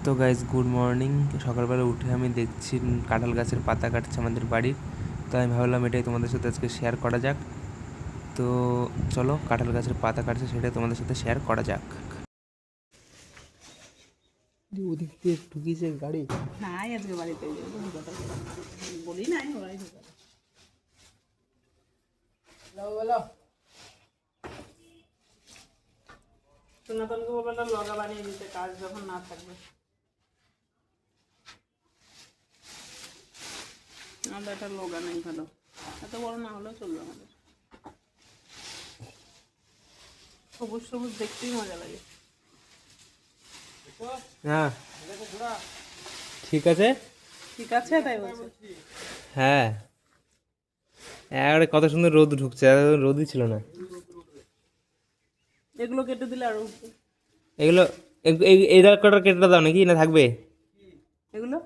তো guys good morning. সকালবেলা উঠে আমি দেখছি কাঁঠাল গাছের পাতা কাটছে আমাদের বাড়ির। তো আমি ভাবলাম এটাই তোমাদের সাথে আজকে শেয়ার করা যাক। তো চলো, কাঁঠাল গাছের পাতা কাটছে সেটাই তোমাদের সাথে শেয়ার করা যাক। ওদিক দিয়ে ঢুকিয়েছে গাড়ি। নাই আজকে বাড়িতে বলি নাই ওরাই ঢুকে সনাতনকে বলবো একটা লগা বানিয়ে দিতে, কাজ যখন না থাকবে। আমাদের একটা লগা নেই ভালো, এত বড় না হলেও চলবে আমাদের। সবুজ সবুজ দেখতেই মজা লাগে। হ্যাঁ ঠিক আছে, ঠিক আছে তাই বলছি। হ্যাঁ এবারে কত সুন্দর রোদ ঢুকছে, এতদিন রোদই ছিল না। এগুলো কেটে দিলে আরো এগুলো এই কটা কেটে দাও নাকি, না থাকবে? এগুলো